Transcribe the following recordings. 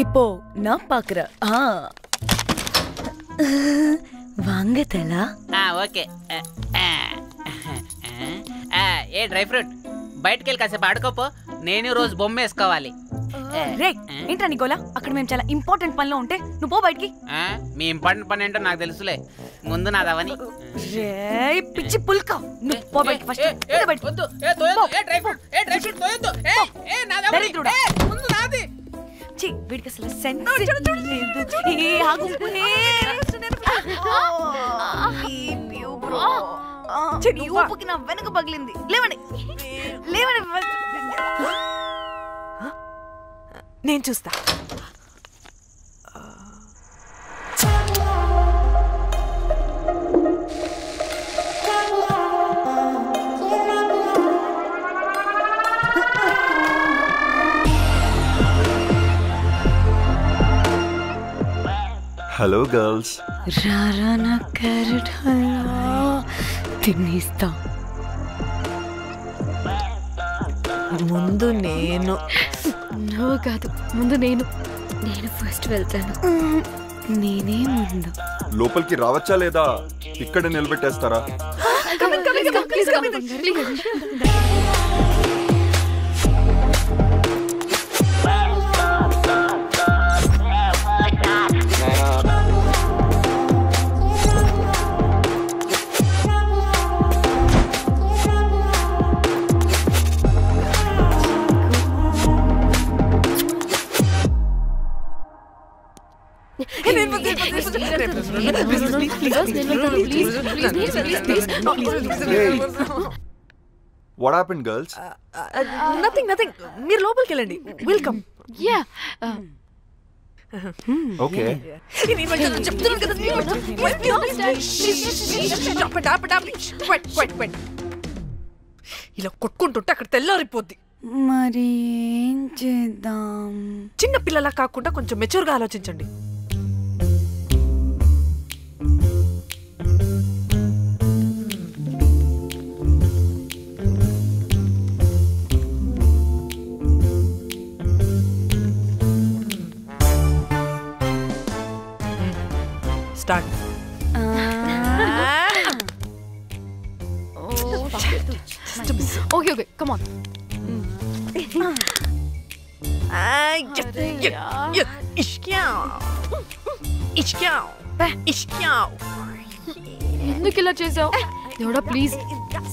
இப்போ நான் பாக்குறேன். வாங்க தலா. ఓకే. ఏ డ్రై ఫ్రూట్ బయటకు వెళ్ళి కాసేపు ఆడుకోపో. నేను రోజు బొమ్మ వేసుకోవాలి. రే ఏంట్రా నికోలా, అక్కడ మేము చాలా ఇంపార్టెంట్ పనిలో ఉంటే నువ్వు పో బయటికి. మీ ఇంపార్టెంట్ పని ఏంటో నాకు తెలుసులే, ముందు నాదవని. రే పిచ్చి పుల్క, నువ్వు పో బయటికి ఫస్ట్. వద్దు, ఏ తోయొద్దు, ఏ డ్రై ఫ్రూట్, ఏ డ్రై ఫ్రూట్ తోయొద్దు. ఏ నాదవని, ముందు నాది. చి వీడికి అసలు సెన్స్ లేదు. ఏ ఆగు, చెడి ఊపుకి నా వెనక పగిలింది. లేవండి లేవండి, నేను చూస్తా. Hello girls. రారా నా క్యారెట్ హల్వా తినేస్తా. ముందు నేను. నువ్వు కాదు, ముందు నేను ఫస్ట్ వెళ్తాను. నేనే ముందు. లోపలికి రావచ్చా లేదా ఇక్కడ నిలబెట్టేస్తారా? What happened, girls? Nothing. మీరు లోపలికి వెళ్ళండి. వెల్కమ్. Yeah. Okay. చెప్తున్నాను కదా. ఇలా కొట్టుకుంటుంటే అక్కడ తెల్లారిపోద్ది. మరి ఏం చేద్దాం? చిన్న పిల్లలా కాకుండా కొంచెం మెచ్యూర్గా ఆలోచించండి. స్టార్ట్. Okay, come on. ఎందుకు ఇలా చేసావు? దేవుడా ప్లీజ్,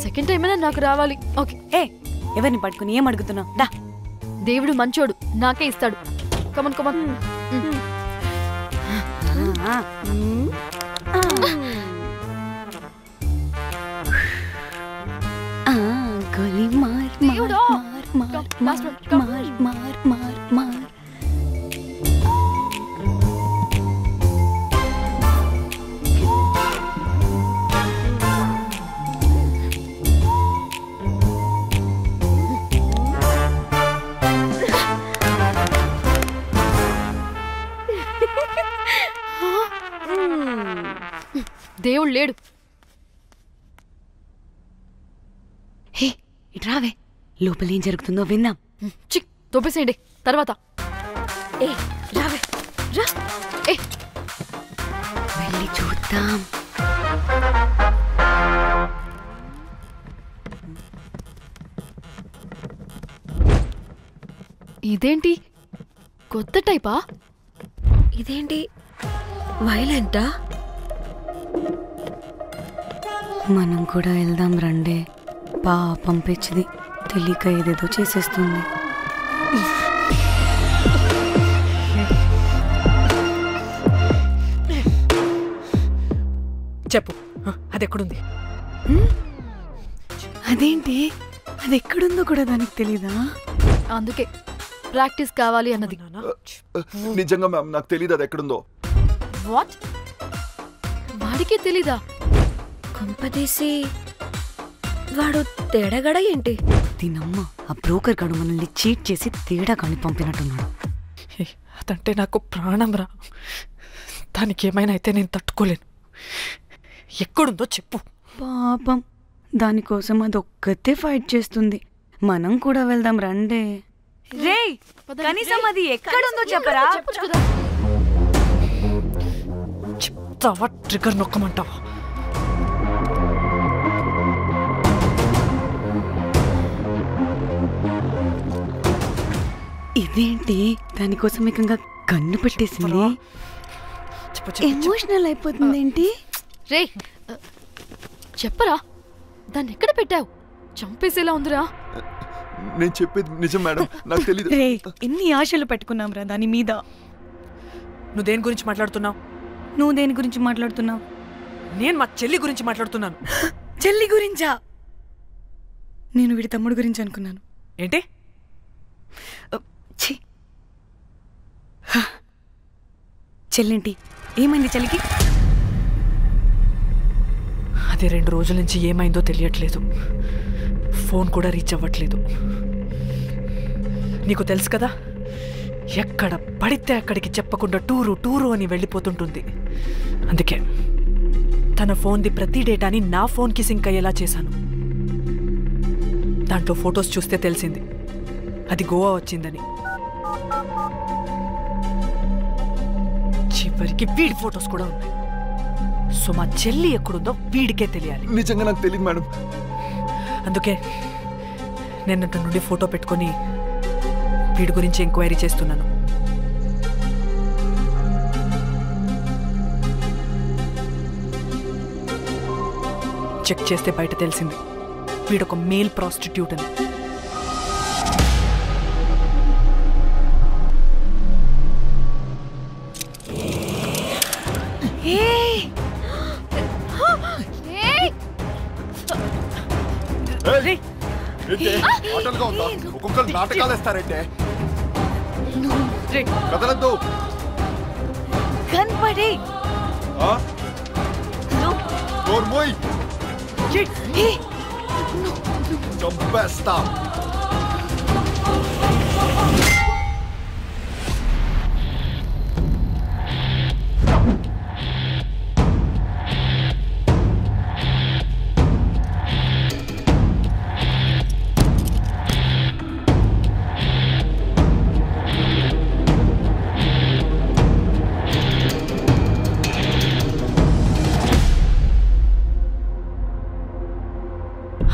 సెకండ్ టైం అయినా నాకు రావాలి. ఓకే. ఏ ఎవరిని పట్టుకుని ఏం అడుగుతున్నావు? దా, దేవుడు మంచోడు, నాకే ఇస్తాడు. Come on come on. గోలీ మార్ మార్ మార్ మార్ మార్ మార్. దేవుడు లేడు. హే ఇట్రావే, లోపల ఏం జరుగుతుందో విందాం. చిక్ తోపేసేయండి తర్వాత. ఏ రావే రా, ఏ వెళ్ళి చూద్దాం. ఇదేంటి కొత్త టైపా? ఇదేంటి వైలెంటా? మనం కూడా వెళ్దాం రండే. పాపం పిచ్చిది, తెలియక ఏదేదో చేసేస్తుంది. చెప్పు, అది ఎక్కడుంది? అదేంటి, అది ఎక్కడుందో కూడా దానికి తెలీదా? అందుకే ప్రాక్టీస్ కావాలి అన్నది. నిజంగా మ్యామ్ నాకు తెలియదు అది ఎక్కడుందో. వాట్? వాడికే తెలీదా? కొంపదీసి వాడు తేడాగడ ఏంటి? దీనమ్మ, ఆ బ్రోకర్ గడు మనల్ని చీట్ చేసి తేడా కాని పంపినట్టున్నాడు. అదంటే నాకు ప్రాణం రా. దానికి ఏమైనా అయితే నేను తట్టుకోలేను. ఎక్కడుందో చెప్పు. పాపం దానికోసం అదొక్కతే ఫైట్ చేస్తుంది. మనం కూడా వెళ్దాం రండే. రేయ్ కనీసం అది ఎక్కడుందో చెప్పరా? చెప్పొచ్చు కదా. చెప్తావా ట్రిగర్ నొక్కమంటావా? ఇదేంటి దానికోసం ఏకంగా కన్ను పెట్టేసింది. ఎమోషనల్ అయిపోతుంది ఏంటి? రే చెప్పరా, దాన్ని ఎక్కడ పెట్టావు? చంపేసేలా ఉందిరా. నేను చెప్పేది నిజం మేడం, నాకు తెలీదు. రే ఎన్ని ఆశలు పెట్టుకున్నాం రా దాని మీద. నువ్వు దేని గురించి మాట్లాడుతున్నావు? నువ్వు దేని గురించి మాట్లాడుతున్నావు? నేను మా చెల్లి గురించి మాట్లాడుతున్నాను. చెల్లి గురించా? నేను వీడి తమ్ముడు గురించి అనుకున్నాను. ఏంటి? చెల్లింటి ఏమైంది చెల్లికి? అది 2 రోజుల నుంచి ఏమైందో తెలియట్లేదు. ఫోన్ కూడా రీచ్ అవ్వట్లేదు. నీకు తెలుసు కదా, ఎక్కడ పడితే అక్కడికి చెప్పకుండా టూరు అని వెళ్ళిపోతుంటుంది. అందుకే తన ఫోన్ది ప్రతి డేటాని నా ఫోన్కి సింక్ అయ్యేలా చేశాను. దాంట్లో ఫొటోస్ చూస్తే తెలిసింది అది గోవా వచ్చిందని. చివరికి వీడి ఫొటోస్ కూడా ఉన్నాయి. సో మా చెల్లి ఎక్కడుందో వీడికే తెలియాలి. నిజంగా నాకు తెలియదు మేడం. అందుకే నేను అటు నుండి ఫోటో పెట్టుకొని వీడి గురించి ఎంక్వైరీ చేస్తున్నాను. చెక్ చేస్తే బయట తెలిసింది వీడొక మేల్ ప్రాస్టిట్యూట్ అని. ఒక్కొక్కరు నాటకాలు వేస్తారంటే కదలద్దు. కనపడే చంపేస్తా.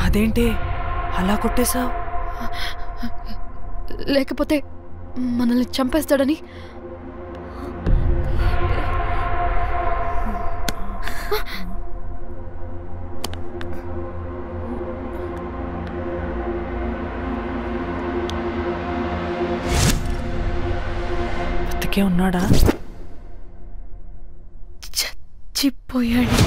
అదేంటి అలా కొట్టేశావు? లేకపోతే మనల్ని చంపేస్తాడని. బతికే ఉన్నాడా? చచ్చిపోయాడు.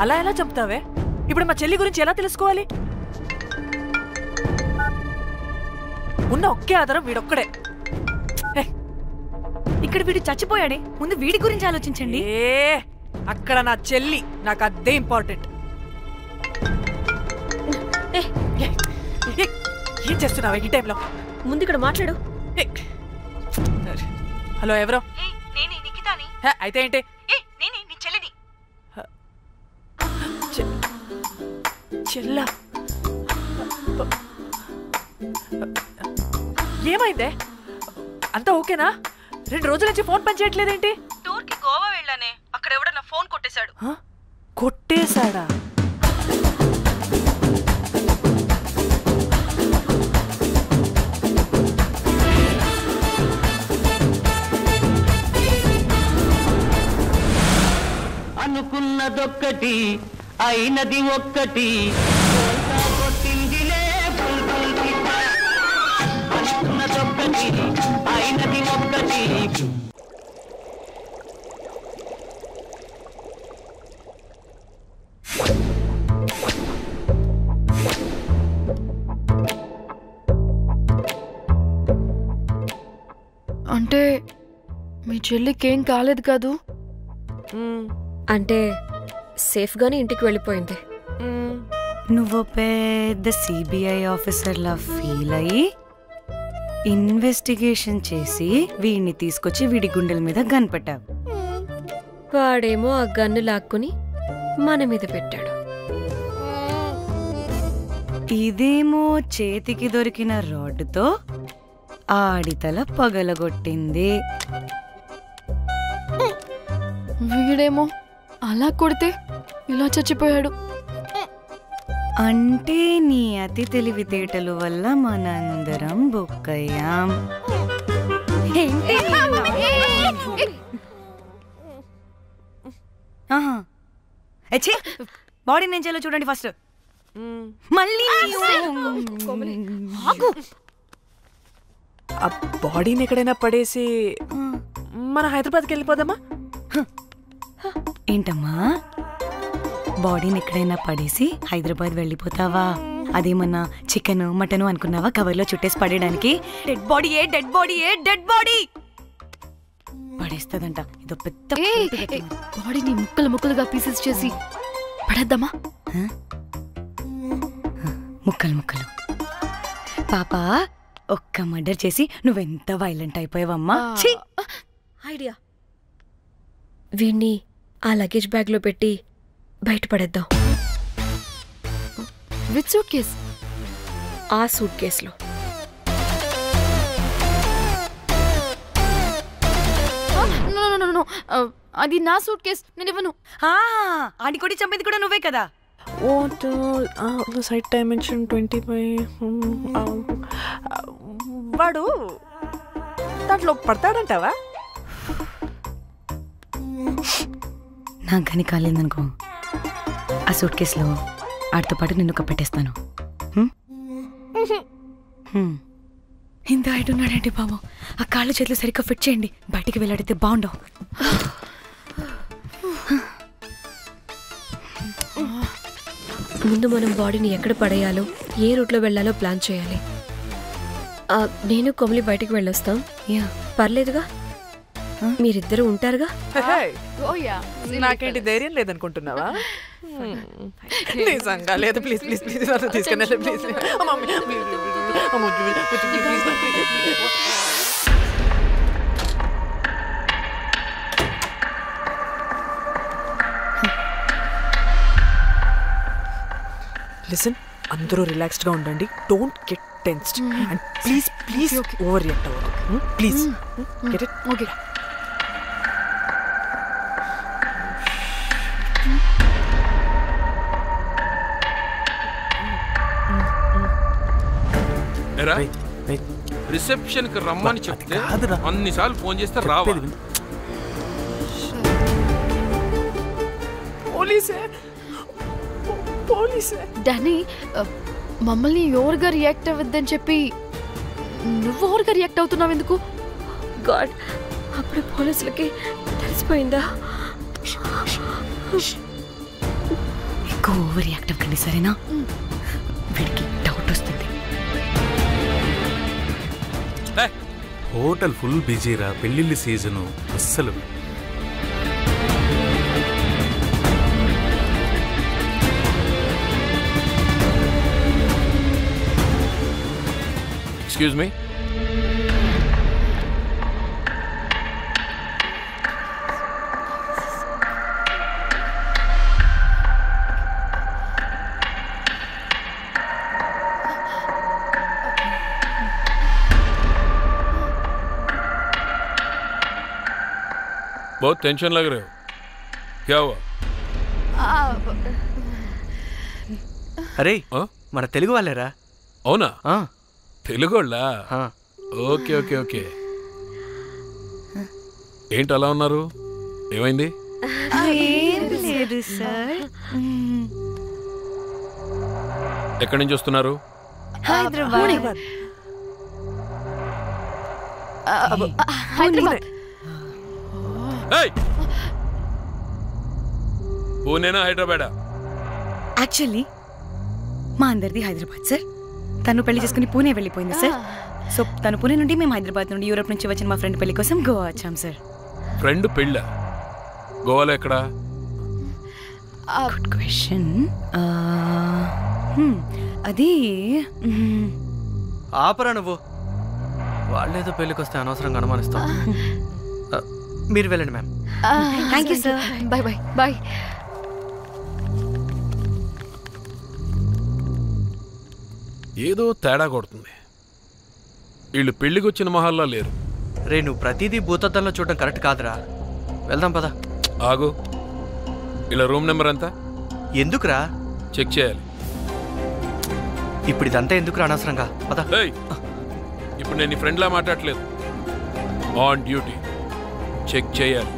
అలా ఎలా చెప్తావే? ఇప్పుడు మా చెల్లి గురించి ఎలా తెలుసుకోవాలి? ఉన్న ఒకే ఆధారం వీడొక్కడే. ఇక్కడ వీడు చచ్చిపోయాడే, ముందు వీడి గురించి ఆలోచించండి. అక్కడ నా చెల్లి, నాకు అదే ఇంపార్టెంట్. ఏం చేస్తున్నావే ఈ టైంలో? ముందు ఇక్కడ మాట్లాడు. హలో, ఎవరో? అయితే ఏంటి? చెల్లా, ఏమైందే? అంతా ఓకేనా? 2 రోజుల నుంచి ఫోన్ పని చేయట్లేదేంటి? టూర్కి గోవా వెళ్ళానే, అక్కడ ఎవడో నా ఫోన్ కొట్టేశాడు. కొట్టేశాడా? అనుకున్నదొక్కటి అయినది ఒక్కటి. అనుకున్నదొక్కటి అయినది ఒక్కటి. అంటే మీ చెల్లికేం కాలేదు కాదు? అంటే సేఫ్గానే ఇంటికి వెళ్ళిపోయింది. నువ్వు పెద్ద సిబిఐ ఆఫీసర్లా ఫీల్ అయ్యి ఇన్వెస్టిగేషన్ చేసి వీడిని తీసుకొచ్చి వీడి గుండెల మీద గన్ పెట్టావు. వాడేమో ఆ గన్ను లాక్కుని మన మీద పెట్టాడు. ఇదేమో చేతికి దొరికిన రాడ్డుతో ఆడితల పగలగొట్టింది. వీడేమో అలా కొడితే ఇలా చచ్చిపోయాడు. అంటే నీ అతి తెలివితేటలు వల్ల మనందరం బుక్కయ్యాం. బాడీ నేను చేయాలో చూడండి ఫస్ట్. మళ్ళీ ఆ బాడీని ఎక్కడైనా పడేసి మన హైదరాబాద్కి వెళ్ళిపోదామా? ఏంటమ్మా, బాడీని ఎక్కడైనా పడేసి హైదరాబాద్ వెళ్ళిపోతావా? అదేమన్నా చికెన్ మటన్ అనుకున్నావా కవర్లో చుట్టేసి పడేయడానికి? డెడ్ బాడీ ఏ డెడ్ బాడీ ఏ డెడ్ బాడీ పడేస్తుందంట. ఇదో పెద్ద బాడీని ముక్కలు ముక్కలుగా పీసెస్ చేసి పడేద్దామా? ముక్కలు ముక్కలు. పాపా, ఒక్క మర్డర్ చేసి నువ్వెంత వైలెంట్ అయిపోయావమ్మా. ఐడియా, వీణ్ణి ఆ లగేజ్ బ్యాగ్ లో పెట్టి బయటపడేద్దాం. With suitcase? ఆ సూట్ కేసులో. అది నా సూట్ కేస్, నేను ఇవ్వను. ఆడి కొట్టి చంపేది కూడా నువ్వే కదా. Site dimension 25. వాడు దాంట్లో పడతాడంటావా? నాకు కానీ కాలేదనుకో, ఆ సూట్ కేసులో ఆడితో పాటు నిన్ను కప్పెట్టేస్తాను. ఇంత హైట్ ఉన్నాడంటే బాబు, ఆ కాళ్ళు చేతులు సరిగ్గా ఫిట్ చేయండి. బయటికి వెళ్ళాడితే బాగుండవు. ముందు మనం బాడీని ఎక్కడ పడేయాలో, ఏ రూట్లో వెళ్ళాలో ప్లాన్ చేయాలి. నేను కొమలి బయటికి వెళ్ళొస్తాం. పర్లేదుగా, మీరిద్దరూ ఉంటారుగా. నాకేంటి ధైర్యం లేదనుకుంటున్నావా? నిజంగా లేదు. ప్లీజ్ ప్లీజ్ ప్లీజ్ తీసుకుని ప్లీజ్. లిసన్, అందరూ రిలాక్స్డ్ గా ఉండండి. Don't get tensed and please please overreact అవ్వదు. Please get it? Okay. Reception కి రమ్మని చెప్తే అన్నిసార్లు ఫోన్ చేస్తే రావా? పోలీసే డానీ, మమ్మల్ని ఎవరుగా రియాక్ట్ అవ్వద్దని చెప్పి నువ్వు ఎవరుగా రియాక్ట్ అవుతున్నావు ఎందుకు? గాడ్, అప్పుడు పోలీసులకి తెలిసిపోయిందా? ఎక్కువ ఓవర్ రియాక్ట్ అవ్వకండి, సరేనా? వీడికి డౌట్ వస్తుంది. హోటల్ ఫుల్ బిజీరా, పెళ్ళిళ్ళ సీజను అస్సలు. Excuse me. बहुत टेंशन लग रहे हो, क्या हुआ? అరే, మన తెలుగు వాళ్ళేరా? అవునా? తెలుగు వాళ్ళ? Okay okay okay. ఏంటి అలా ఉన్నారు? ఏమైంది? ఎక్కడి నుంచి వస్తున్నారు? హైదరాబాద్. పూణేనా హైదరాబాదా? యాక్చువల్లీ మా అందరిది హైదరాబాద్ సార్. తను పెళ్లి చేసుకుని పూణే వెళ్ళిపోయింది సార్. సో తను పూణే నుండి, మేము హైదరాబాద్ నుండి యూరోప్ నుంచి వచ్చిన మా ఫ్రెండ్ పెళ్లి కోసం గోవా వచ్చాం సార్. ఫ్రెండ్ పెళ్ళ? గోవాలో ఎక్కడ? Good question. అది ఆపరా నువ్వు. వాళ్ళేదో పెళ్ళికి వస్తే అనవసరంగా అనుమానిస్తాం. మీరు వెళ్ళండి ma'am. Thank you sir. Bye bye bye. ఏదో తేడా కొడుతుంది. వీళ్ళు పెళ్లికి వచ్చిన మహల్లా లేరు. రే నువ్వు ప్రతిదీ భూతద్దంలో చూడడం కరెక్ట్ కాదురా. వెళ్దాం పదా. ఆగు. ఇలా రూమ్ నెంబర్ ఎంత? ఎందుకురా? చెక్ చేయాలి. ఇప్పుడు ఇదంతా ఎందుకురా అనవసరంగా? పదా. ఇప్పుడు నేను నీ ఫ్రెండ్లా మాట్లాడలేదు. ఆన్ డ్యూటీ చెక్ చేయాలి.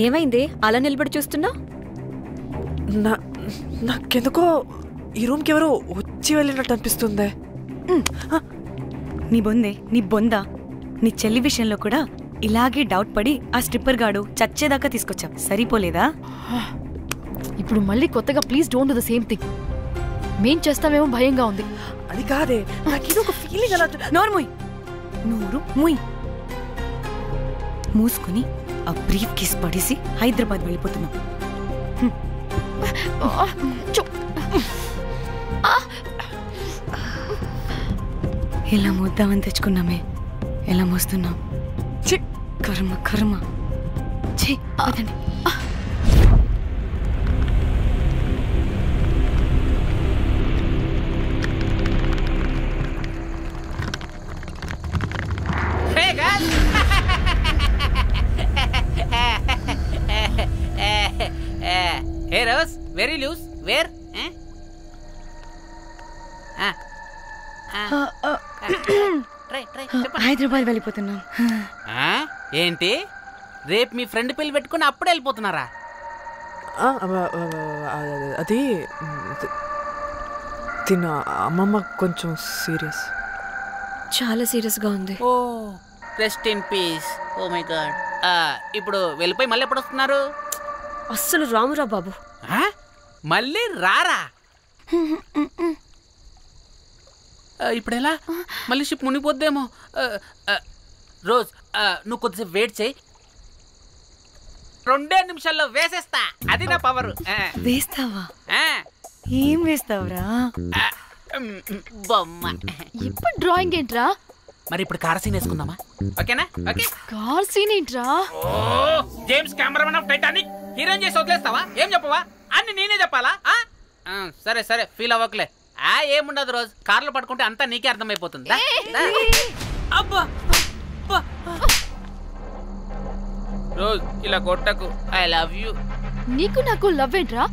ఏమైంది అలా నిలబడి చూస్తున్నా? నాకెందుకో ఈ రూమ్కి ఎవరో వచ్చి వెళ్ళినట్టు అనిపిస్తుంది. నీ బొందే, నీ బొందా, నీ చెల్లి విషయంలో కూడా ఇలాగే డౌట్ పడి ఆ స్ట్రిప్పర్ గాడు చచ్చేదాకా తీసుకొచ్చాం. సరిపోలేదా? ఇప్పుడు మళ్ళీ కొత్తగా please don't do the same thing. మేం చేస్తామేమో భయంగా ఉంది. అది కాదే, నాకేదో ఒక ఫీలింగ్ అలా. నోరు మూయ్. మూసుకుని ఆ బ్రీఫ్ కేస్ పడేసి హైదరాబాద్ వెళ్ళిపోతున్నాం. ఎలా మోద్దామని తెచ్చుకున్నామే, ఎలా మోస్తున్నాం. కర్మ కర్మ. అదండి. Hey Rose, very loose. Where? Hyderabad వెళ్ళిపోతున్నాం. ఏంటి రేపు మీ ఫ్రెండ్ పెళ్లి పెట్టుకుని అప్పుడే వెళ్ళిపోతున్నారా? అది తిన్న అమ్మమ్మ కొంచెం సీరియస్, చాలా సీరియస్ గా ఉంది. Oh rest in peace. Oh my God. ఇప్పుడు వెళ్ళిపోయి మళ్ళీ ఎప్పుడు వస్తున్నారు? అస్సలు రామురా బాబు. మళ్ళీ రారా? ఇప్పుడు ఎలా? మళ్ళీ షిప్ మునిగిపోద్దేమో. రోజ్ నువ్వు కొద్దిసేపు వెయిట్ చేయి, 2 నిమిషాల్లో వేసేస్తా. అది నా పవర్. వేస్తావా? ఏం వేస్తావురా? బొమ్మ. ఇప్పుడు డ్రాయింగ్ ఏంట్రా? మరి ఇప్పుడు కార్ సీన్ వేసుకుందామా? ఓకేనా? ఓకే. కార్ సీన్ ఏంట్రా? James cameraman of Titanic heroine చేసి వదిలేస్తావా? ఏం చెప్పవా? అన్ని నేనే చెప్పాలా? సరే సరే, ఫీల్ అవ్వకలే. ఏముండదు రోజు, కార్లో పట్టుకుంటే అంతా నీకే అర్థమైపోతుంది. అబ్బా రోజ్ ఇలా కొట్టకు. I love you. నీకు నాకు లవ్ ఏంట్రా?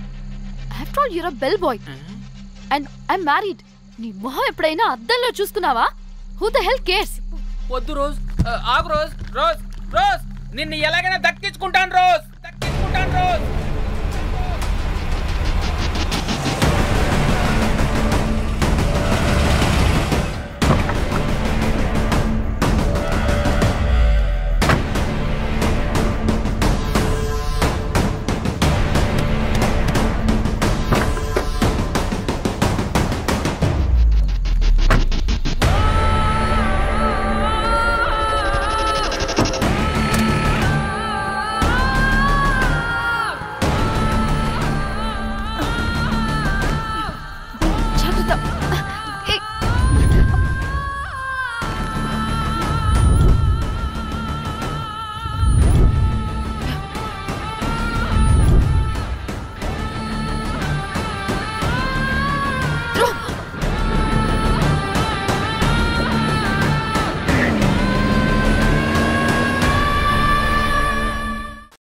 After all your a bell boy and I married. నీ మొహం ఎప్పుడైనా అద్దంలో చూసుకున్నావా? Who the hell cares? వద్దు రోజ్, ఆగు రోజ్. రోజ్ రోజ్ నిన్ను ఎలాగైనా దక్కించుకుంటాను రోజ్, దక్కించుకుంటాను రోజ్.